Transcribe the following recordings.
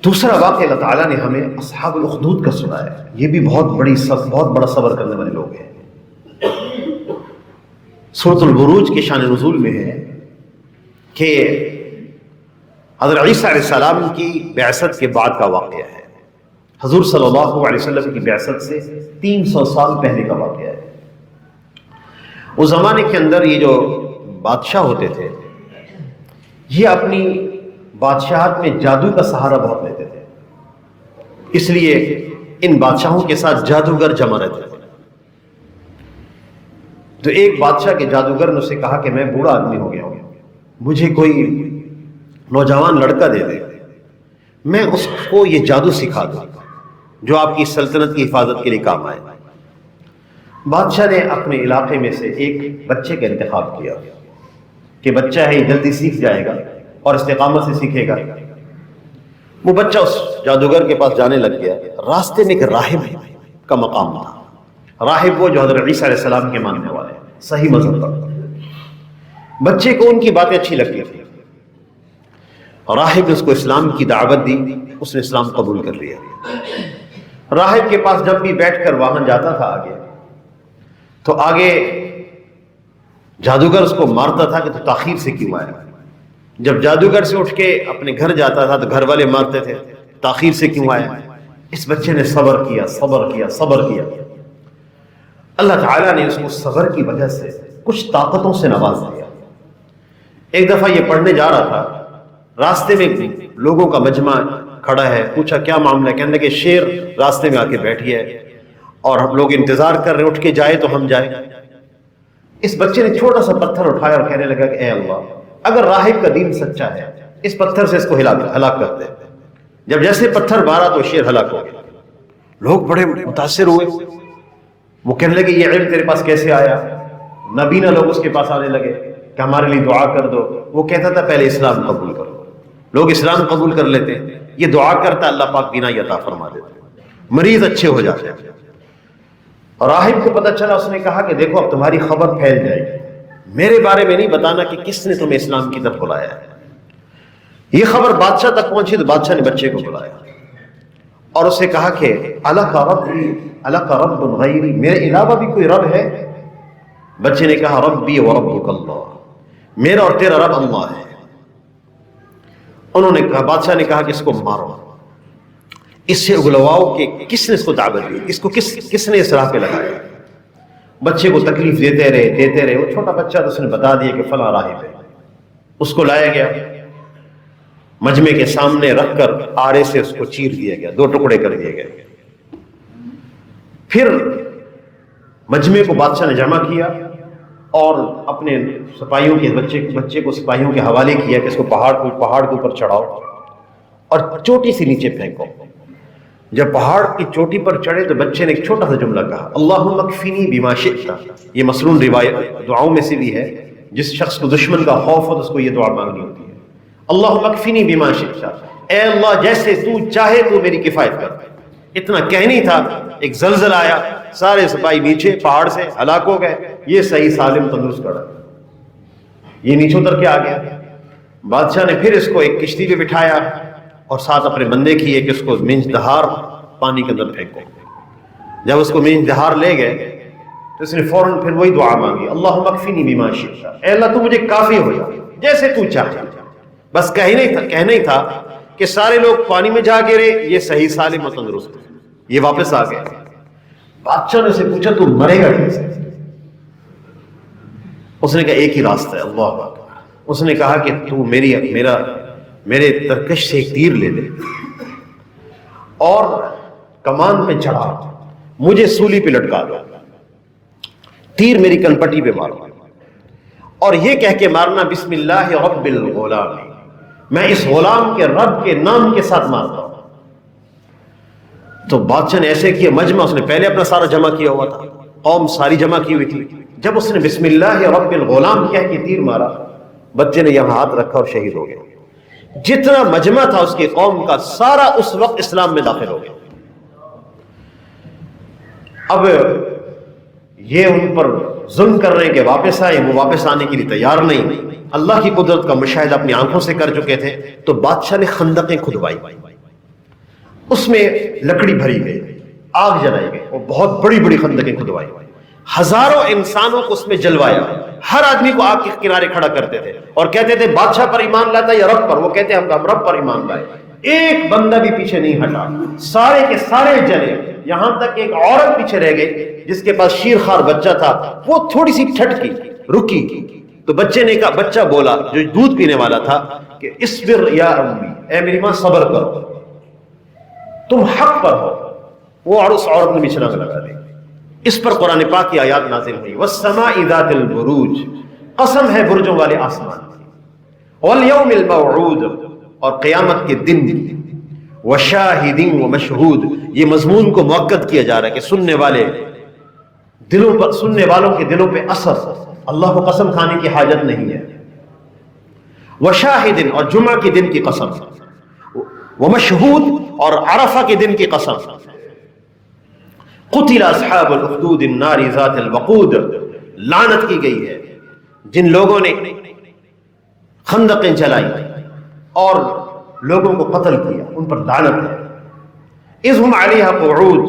دوسرا واقعہ اللہ تعالیٰ نے ہمیں اصحاب الاخدود کا سنایا ہے. یہ بھی بہت بڑا صبر کرنے والے لوگ ہیں. سورۃ البروج کے شان نزول میں ہے کہ حضرت عیسیٰ علیہ السلام کی بعثت کے بعد کا واقعہ ہے. حضور صلی اللہ علیہ وسلم کی بعثت سے 300 سال پہلے کا واقعہ ہے. اس زمانے کے اندر یہ جو بادشاہ ہوتے تھے یہ اپنی بادشاہت میں جادو کا سہارا بہت لیتے تھے، اس لیے ان بادشاہوں کے ساتھ جادوگر جمع رہتے تھے. تو ایک بادشاہ کے جادوگر نے اسے کہا کہ میں بوڑھا آدمی ہو گیا ہوں، مجھے کوئی نوجوان لڑکا دے دے، میں اس کو یہ جادو سکھا دوں جو آپ کی سلطنت کی حفاظت کے لیے کام آئے. بادشاہ نے اپنے علاقے میں سے ایک بچے کا انتخاب کیا کہ بچہ ہے یہ جلدی سیکھ جائے گا اور استقامت سے سیکھے گا. وہ بچہ اس جادوگر کے پاس جانے لگ گیا. راستے میں ایک راہب کا مقام تھا. راہب وہ جو حضرت عیسیٰ علیہ السلام کے ماننے والے ہیں، صحیح مذہب پر. بچے کو ان کی باتیں اچھی لگتی تھی. راہب نے اس کو اسلام کی دعوت دی، اس نے اسلام قبول کر لیا. راہب کے پاس جب بھی بیٹھ کر وہاں جاتا تھا تو آگے جادوگر اس کو مارتا تھا کہ تو تاخیر سے کیوں آیا. جب جادوگر سے اٹھ کے اپنے گھر جاتا تھا تو گھر والے مارتے تھے، تاخیر سے کیوں آیا. اس بچے نے صبر کیا. اللہ تعالیٰ نے اس کو صبر کی وجہ سے کچھ طاقتوں سے نواز دیا. ایک دفعہ یہ پڑھنے جا رہا تھا، راستے میں لوگوں کا مجمع کھڑا ہے. پوچھا کیا معاملہ ہے؟ کہنے لگے شیر راستے میں آ کے بیٹھی ہے اور ہم لوگ انتظار کر رہے ہیں، اٹھ کے جائے تو ہم جائیں. اس بچے نے چھوٹا سا پتھر اٹھایا اور کہنے لگا کہ اے اللہ، اگر راہب کا دین سچا ہے اس پتھر سے اس کو ہلاک کر دے. جب جیسے پتھر مارا تو شیر ہلاک ہو گیا. لوگ بڑے متاثر ہوئے. وہ کہنے لگے یہ علم تیرے پاس کیسے آیا؟ نبینا لوگ اس کے پاس آنے لگے کہ ہمارے لیے دعا کر دو. وہ کہتا تھا پہلے اسلام قبول کرو. لوگ اسلام قبول کر لیتے، یہ دعا کرتا اللہ پاک بینا عطا فرما دیتے، مریض اچھے ہو جاتے ہیں. اور راہب کو پتہ چلا، اس نے کہا کہ دیکھو اب تمہاری خبر پھیل جائے گی، میرے بارے میں نہیں بتانا کہ کس نے تمہیں اسلام کی طرف بلایا ہے. یہ خبر بادشاہ تک پہنچی تو بادشاہ نے بچے کو بلایا اور اسے کہا کہ الک رب غیری، میرے علاوہ بھی کوئی رب ہے؟ بچے نے کہا ربی و ربک اللہ، میرا اور تیرا رب اللہ ہے. انہوں نے کہا، بادشاہ نے کہا کہ اس کو مارو، اس سے اگلواؤ کہ کس نے اس کو دعوت دی، اس کو کس نے اس راہ پہ لگایا. بچے کو تکلیف دیتے رہے. وہ چھوٹا بچہ تو اس نے بتا دیا کہ فلاں راہب ہے. اس کو لایا گیا، مجمع کے سامنے رکھ کر آڑے سے اس کو چیر دیا گیا، 2 ٹکڑے کر دیے گئے. پھر مجمع کو بادشاہ نے جمع کیا اور اپنے سپاہیوں کے بچے کو سپاہیوں کے حوالے کیا کہ اس کو پہاڑ کے اوپر چڑھاؤ اور چوٹی سے نیچے پھینکو. جب پہاڑ کی چوٹی پر چڑھے تو بچے نے ایک چھوٹا سا جملہ کہا، اللہم اکفنی بما شئت. یہ مسنون روایت دعاؤں میں سے بھی ہے. جس شخص کو دشمن کا خوف ہو تو اس کو یہ دعا مانگنی ہوتی ہے، اللہم اکفنی بما شئت، اے اللہ جیسے تو چاہے تو میری کفایت کر. اتنا کہنی تھا، ایک زلزلہ آیا، سارے سپاہی نیچے پہاڑ سے ہلاک ہو گئے. یہ صحیح سالم تندرست کھڑا، یہ نیچے اتر کے آ گیا. بادشاہ نے پھر اس کو ایک کشتی پہ بٹھایا اور ساتھ اپنے بندے کیے کہ اس کو منج دہار پانی کے اندر پھینکو. جب اس کو منج دہار لے گئے تو اس نے فوراً پھر وہی دعا مانگی، اللہم اکفنی بما شئت، اے اللہ تو مجھے کافی ہو جا جیسے تو چاہے. بس کہنا ہی تھا کہ سارے لوگ پانی میں جا گرے، یہ صحیح سالم و تندرست، یہ واپس آ گئے. بادشاہ نے اسے پوچھا تو مرے گا کیسے؟ اس نے کہا ایک ہی راستہ ہے، اللہ اکبر. اس نے کہا کہ تو میرے ترکش سے ایک تیر لے لے اور کمان پہ چڑھا، مجھے سولی پہ لٹکا دو، تیر میری کنپٹی پہ مارو اور یہ کہہ کے مارنا بسم اللہ رب الغلام، میں اس غلام کے رب کے نام کے ساتھ مارتا ہوں. تو بادشاہ نے ایسے کیا، مجمع اس نے پہلے اپنا سارا جمع کیا ہوا تھا، قوم ساری جمع کی ہوئی تھی. جب اس نے بسم اللہ رب الغلام کہہ کے تیر مارا، بچے نے یہاں ہاتھ رکھا اور شہید ہو گیا. جتنا مجمع تھا اس کی قوم کا سارا اس وقت اسلام میں داخل ہو گیا. اب یہ ان پر ظلم کر رہے ہیں کہ واپس آئے، وہ واپس آنے کے لیے تیار نہیں. اللہ کی قدرت کا مشاہدہ اپنی آنکھوں سے کر چکے تھے. تو بادشاہ نے خندقیں کھدوائی، اس میں لکڑی بھری گئی، آگ جلائی گئی، اور بہت بڑی بڑی خندقیں کھدوائی، ہزاروں انسانوں کو اس میں جلوایا، ہر آدمی کو آگ کے کنارے کھڑا کرتے تھے اور کہتے تھے بادشاہ پر ایمان لاتا یا رب پر؟ وہ کہتے ہم رب پر ایمان لائے۔ ایک بندہ بھی پیچھے نہیں ہٹا، سارے کے سارے جلے، یہاں تک ایک عورت پیچھے رہ گئی جس کے پاس شیرخوار بچہ تھا، وہ تھوڑی سی ٹھٹکی، رکی، تو بچے نے کہا، بچہ بولا جو دودھ پینے والا تھا کہ اصبر یا امی، اے میری ماں صبر کرو، تم حق پر ہو۔ وہ اور اس عورت نے بھی چھلانگ لگا دی۔ اس پر قرآن پاک کی آیات نازل ہوئی، والسماء ذات البروج، قسم ہے برجوں والے آسمان کی، والیوم الموعود، اور قیامت کے دن، وشاہد ومشہود، یہ مضمون کو مؤکد کیا جا رہا ہے کہ سننے والوں کے دلوں پہ اثر، اللہ کو قسم کھانے کی حاجت نہیں ہے۔ وشاہد، اور جمعہ کے دن کی قسم، ومشہود، اور عرفہ کے دن کی قسم۔ قتل اصحاب الاخدود النار ذات الوقود، لعنت کی گئی ہے جن لوگوں نے خندقیں جلائی اور لوگوں کو قتل کیا، ان پر لعنت ہے۔ اذ هم علیہا قعود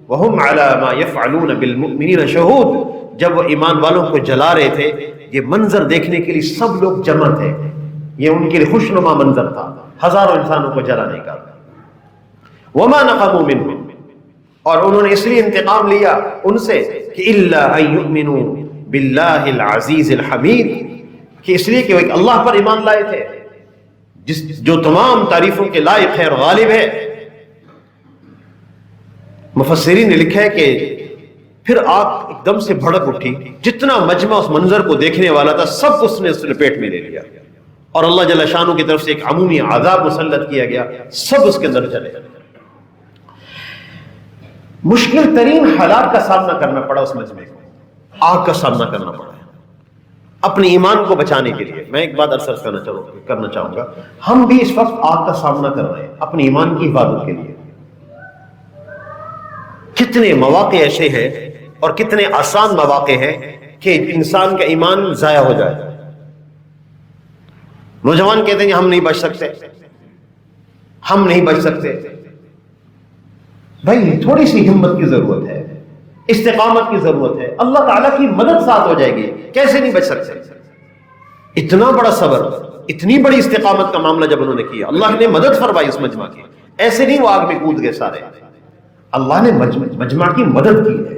وهم علی ما یفعلون بالمؤمنین شہود، جب وہ ایمان والوں کو جلا رہے تھے، یہ منظر دیکھنے کے لیے سب لوگ جمع تھے، یہ ان کے لیے خوشنما منظر تھا، ہزاروں انسانوں کو جلانے کا۔ وما نقموا منهم، اور انہوں نے اس لیے انتقام لیا ان سے کہ الا ان یؤمنوا باللہ العزیز الحمید، کہ اس لیے کہ وہ ایک اللہ پر ایمان لائے تھے جو تمام تعریفوں کے لائق ہے اور غالب ہے۔ مفسرین نے لکھا ہے کہ پھر آگ ایک دم سے بھڑک اٹھی، جتنا مجمع اس منظر کو دیکھنے والا تھا سب اس نے لپیٹ میں لے لیا، اور اللہ جل شانہ کی طرف سے ایک عمومی عذاب مسلط کیا گیا، سب اس کے اندر چلے۔ مشکل ترین حالات کا سامنا کرنا پڑا اس مجمع کو، آگ کا سامنا کرنا پڑا اپنے ایمان کو بچانے کے لیے۔ میں ایک بات عرض کرنا چاہوں گا، ہم بھی اس وقت آگ کا سامنا کر رہے ہیں اپنے ایمان کی حفاظت کے لیے۔ کتنے مواقع ایسے ہیں اور کتنے آسان مواقع ہیں کہ انسان کا ایمان ضائع ہو جائے۔ نوجوان کہتے ہیں ہم نہیں بچ سکتے، ہم نہیں بچ سکتے۔ بھائی تھوڑی سی ہمت کی ضرورت ہے، استقامت کی ضرورت ہے، اللہ تعالیٰ کی مدد ساتھ ہو جائے گی، کیسے نہیں بچ سکتے؟ اتنا بڑا صبر، اتنی بڑی استقامت کا معاملہ جب انہوں نے کیا، اللہ نے مدد فرمائی اس مجمع کی، ایسے نہیں وہ آگ میں کود گئے سارے، اللہ نے مجمع کی مدد کی ہے۔